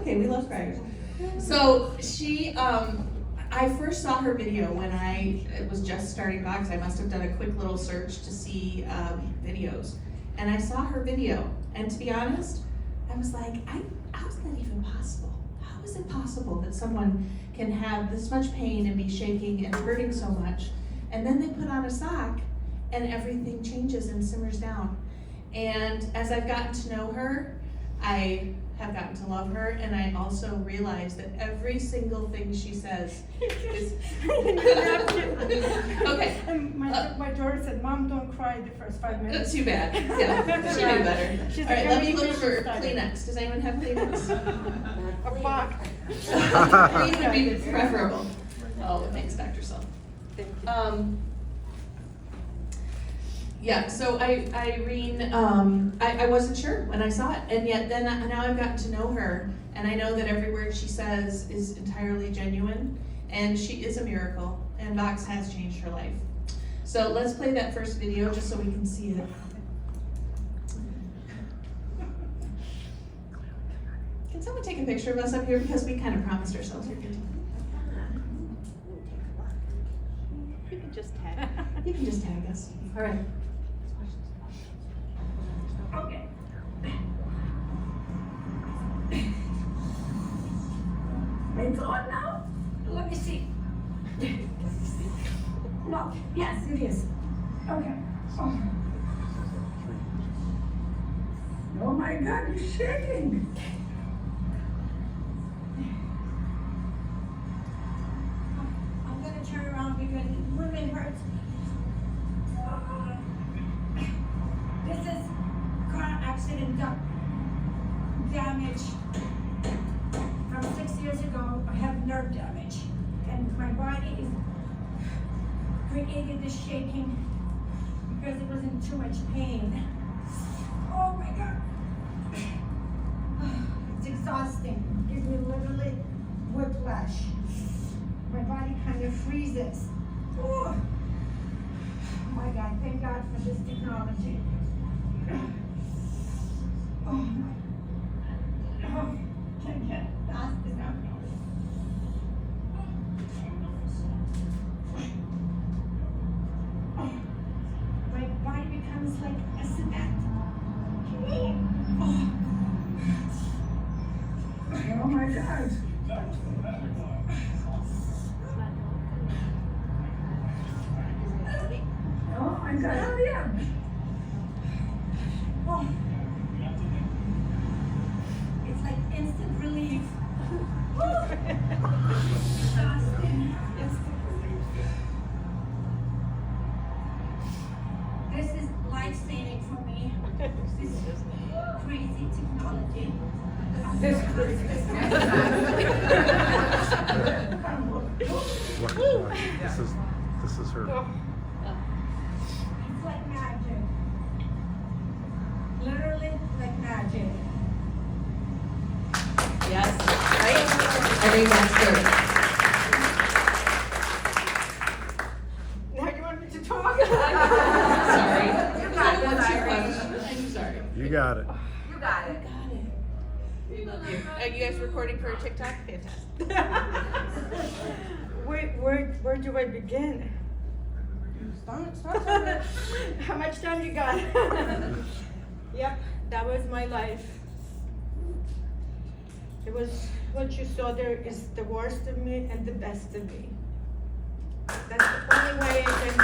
okay, we love braggers. So she, I first saw her video when it was just starting Box. I must have done a quick little search to see videos. And I saw her video, and to be honest, I was like, how is that even possible? How is it possible that someone can have this much pain and be shaking and hurting so much, and then they put on a sock and everything changes and simmers down? And as I've gotten to know her, I have gotten to love her, and I also realize that every single thing she says is okay. And my daughter said, "Mom, don't cry the first 5 minutes." That's too bad. Yeah, she knew better. She's All right, let me look everything for she studied. Kleenex. Does anyone have Kleenex? A box. Kleenex would be preferable. Oh, thanks, Dr. Sell. Thank you. Yeah, so Irene, I wasn't sure when I saw it, and yet then now I've gotten to know her, and I know that every word she says is entirely genuine, and she is a miracle, and Vox has changed her life. So let's play that first video just so we can see it. Can someone take a picture of us up here, because we kind of promised ourselves we're going to. You can just tag. You can just tag us. All right. Okay. It's on now? Let me see. No, yes, it is. Okay. Oh my God, you're shaking. I'm gonna turn around because women hurts. This is car accident damage from 6 years ago. I have nerve damage, and my body is created this shaking because it was in too much pain. Oh my God, it's exhausting. It gives me literally whiplash. My body kind of freezes. Oh my God, thank God for this technology. Oh my. Oh, can't get fast enough. Oh, my body becomes like a cement. Oh, oh my God. Oh my God, hurry up. Oh. It's like instant relief. Exhausting. Instant relief. This is life-saving for me. This crazy technology. This is her. It's like magic. Literally like magic. Yes, right? I think that's good. Now you want me to talk? Sorry. You got it, What's your Irene. question? I'm sorry. You got it. You got it. We love you. Are you guys recording for TikTok? Fantastic. Where do I begin? Start. How much time you got? Yep, that was my life. It was what you saw there is the worst of me and the best of me. That's the only way I can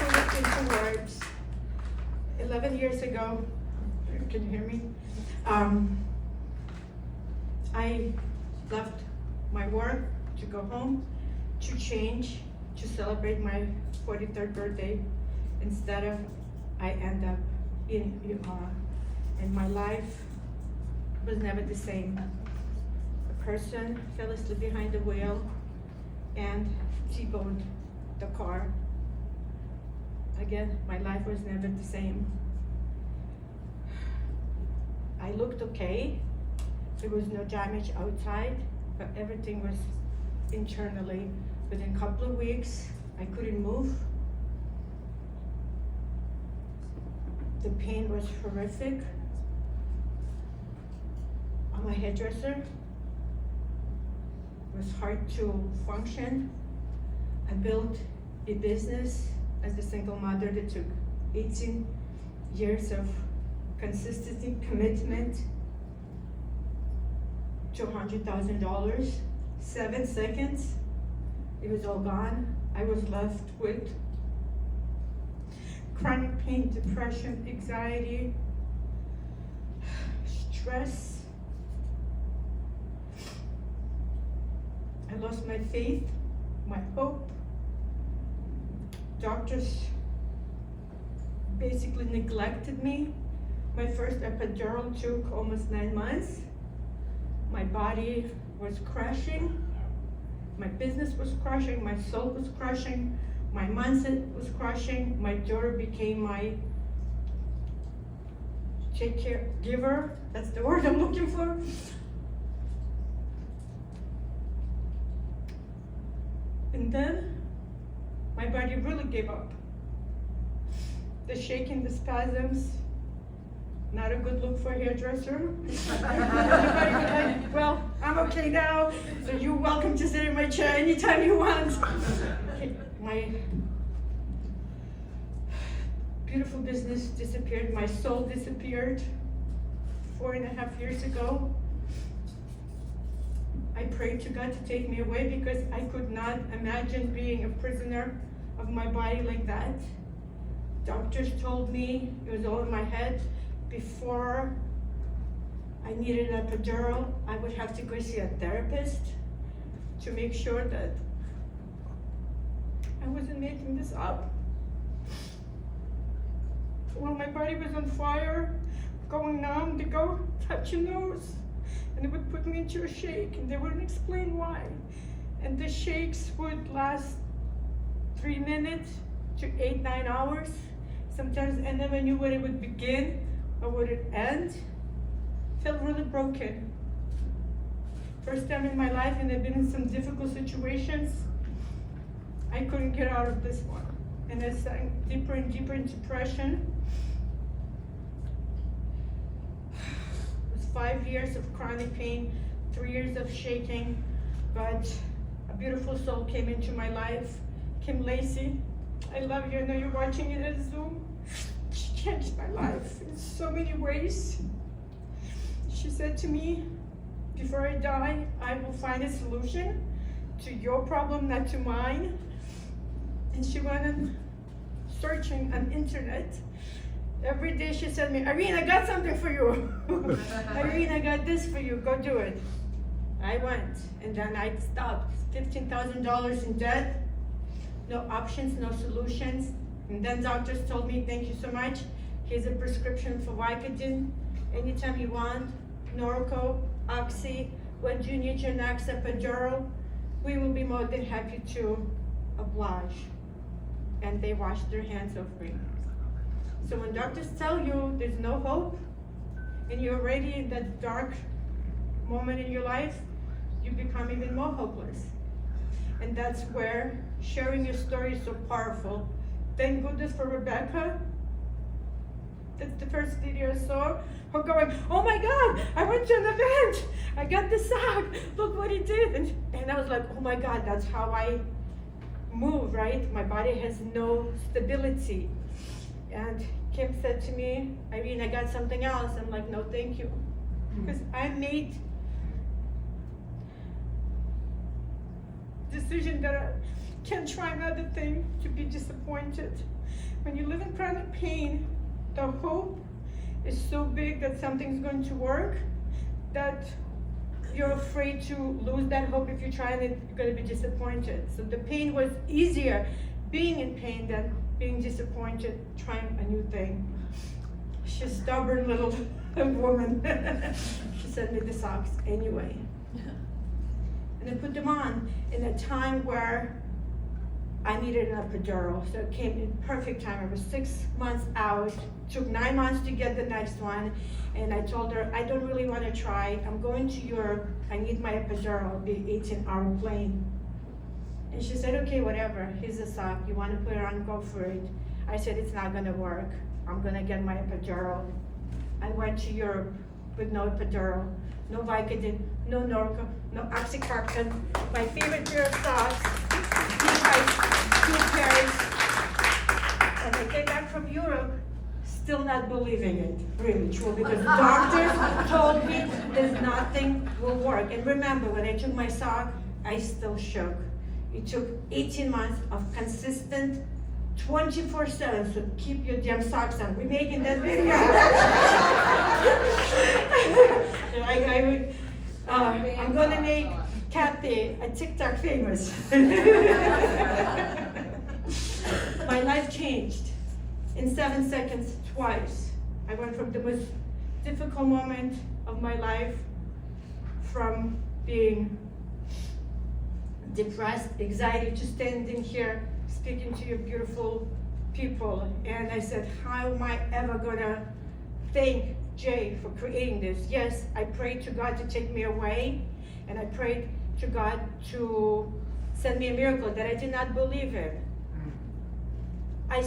put it into words. 11 years ago, can you hear me? I left my work to go home, to change, to celebrate my 43rd birthday. Instead of, I end up in my life was never the same. A person fell asleep behind the wheel and T-boned the car. Again, my life was never the same. I looked okay. There was no damage outside, but everything was internally. Within a couple of weeks, I couldn't move. The pain was horrific. my hairdresser. It was hard to function. I built a business as a single mother that took 18 years of consistency, commitment to $100,000. 7 seconds, it was all gone. I was left with chronic pain, depression, anxiety, stress. I lost my faith, my hope. Doctors basically neglected me. My first epidural took almost 9 months. My body was crashing. My business was crashing. My soul was crashing. My mindset was crashing. My daughter became my caregiver. That's the word I'm looking for. And then my body really gave up. The shaking, the spasms, not a good look for a hairdresser. Everybody was like, well, I'm okay now, so you're welcome to sit in my chair anytime you want. My beautiful business disappeared, my soul disappeared 4.5 years ago. I prayed to God to take me away because I could not imagine being a prisoner of my body like that. Doctors told me, it was all in my head, before I needed an epidural, I would have to go see a therapist to make sure that I wasn't making this up. Well, my body was on fire, going numb, they go touch your nose, and it would put me into a shake, and they wouldn't explain why. And the shakes would last 3 minutes to 8-9 hours, sometimes I never knew where it would begin or would it end. Felt really broken. First time in my life, and I've been in some difficult situations. I couldn't get out of this one. And I sank deeper and deeper in depression. It was 5 years of chronic pain, 3 years of shaking, but a beautiful soul came into my life, Kim Lacey. I love you, I know you're watching it at Zoom. She changed my life in so many ways. She said to me, before I die, I will find a solution to your problem, not to mine. And she went and searching on internet. Every day she said to me, Irene, I got something for you. Irene, I got this for you, go do it. I went, and then I stopped. $15,000 in debt, no options, no solutions. And then doctors told me, thank you so much. Here's a prescription for Vicodin. Anytime you want, Norco, Oxy, when you need your next epidural, we will be more than happy to oblige. And they washed their hands of me. So when doctors tell you there's no hope, and you're already in that dark moment in your life, you become even more hopeless. And that's where sharing your story is so powerful. Thank goodness for Rebecca. That's the first video I saw. Her going, oh my God, I went to an event. I got the sock. Look what he did. And I was like, oh my God, that's how I move, right? My body has no stability. And Kim said to me, Irene, I got something else. I'm like, no, thank you. Because I made decision that I can't try another thing to be disappointed. When you live in chronic pain, the hope is so big that something's going to work that you're afraid to lose that hope. If you try it, you're going to be disappointed. So the pain was easier being in pain than being disappointed trying a new thing. She's a stubborn little woman. She sent me the socks anyway. And I put them on in a time where I needed an epidural. So it came in perfect time. I was 6 months out. Took 9 months to get the next one. And I told her, I don't really want to try. I'm going to Europe. I need my epidural. It'll be an 18-hour plane. And she said, okay, whatever. Here's a sock. You want to put it on, go for it. I said, it's not going to work. I'm going to get my epidural. I went to Europe with no epidural, no Vicodin, no Norco, no Oxycontin. My favorite pair of socks, two pairs. And I came back from Europe, still not believing it, really true, because the doctors told me there's nothing will work. And remember, when I took my sock, I still shook. It took 18 months of consistent 24/7, so keep your damn socks on. We're making that video. I'm gonna make Kathy a TikTok famous. My life changed in 7 seconds twice. I went from the most difficult moment of my life, from being depressed, anxiety, to standing here speaking to you beautiful people. And I said, how am I ever gonna thank Jay for creating this? Yes, I prayed to God to take me away, and I prayed to God to send me a miracle that I did not believe in. I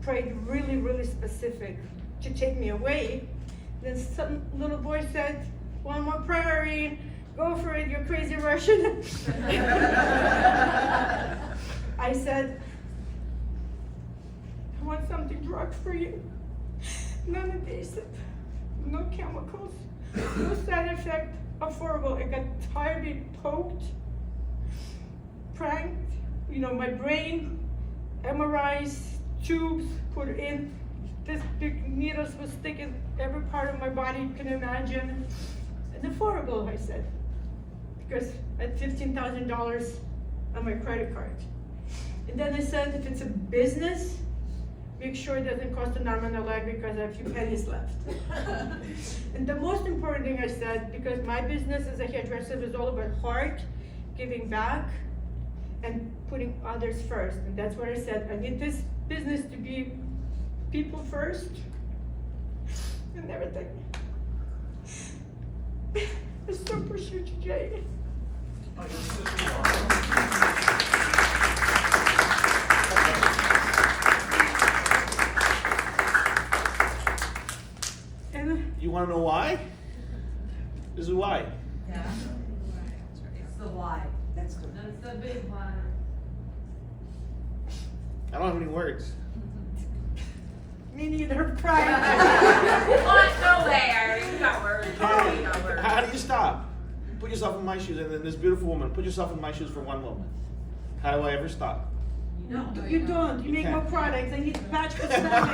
prayed really, really specific to take me away. Then some little boy said, one more prayer, Irene. Go for it, you crazy Russian. I said, I want something drug-free, non-invasive, no chemicals, no side effect, affordable. I got tired of being poked, pranked, my brain, MRIs, tubes put in, this big needles was sticking every part of my body you can imagine. And affordable, I said, because I had $15,000 on my credit card. And then I said, if it's a business, make sure it doesn't cost an arm and a leg because I have a few pennies left. And the most important thing I said, because my business as a hairdresser is all about heart, giving back, and putting others first. And that's what I said. I need this business to be people first and everything. I still pursue Jay. You want to know why? This is why. Yeah. It's the why. That's good. That's the big why. I don't have any words. Me neither, pride. Oh, no way, Irene. You got words. You got words. How do you stop? Put yourself in my shoes, and then this beautiful woman, put yourself in my shoes for one moment. How do I ever stop? No. You don't. You You make can't. more products. I need patch for Can't smelling.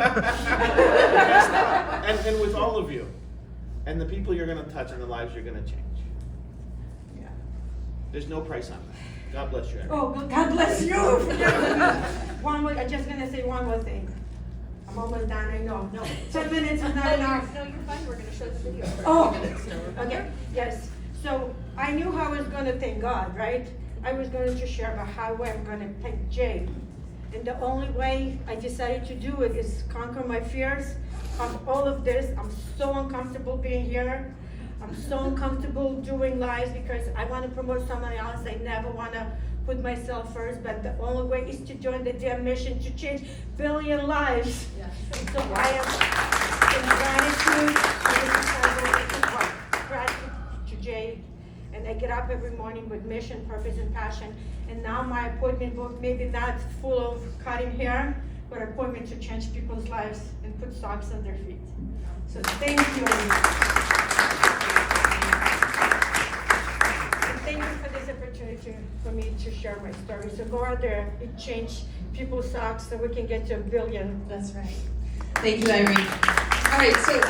stop. And with all of you, and the people you're going to touch and the lives you're going to change. Yeah. There's no price on that. God bless you, Erin. Oh, God bless you. One more, I'm just gonna say one more thing. I'm almost done, I know. No, 10 minutes is not enough. No, you're fine, we're gonna show the video for Oh, a few minutes, so we're- okay, yes. So I knew how I was gonna thank God, right? I was going to share about how I'm gonna thank Jay. And the only way I decided to do it is conquer my fears of all of this. I'm so uncomfortable being here. I'm so uncomfortable doing lives because I want to promote someone else. I never want to put myself first, but the only way is to join the damn mission to change billion lives. Yeah. So I am in gratitude to Jay, and I get up every morning with mission, purpose, and passion. And now my appointment book, maybe not full of cutting hair, but appointment to change people's lives and put socks on their feet. So thank you. And thank you for this opportunity for me to share my story. So go out there and change people's socks so we can get to 1 billion. That's right. Thank you, Irene. All right, so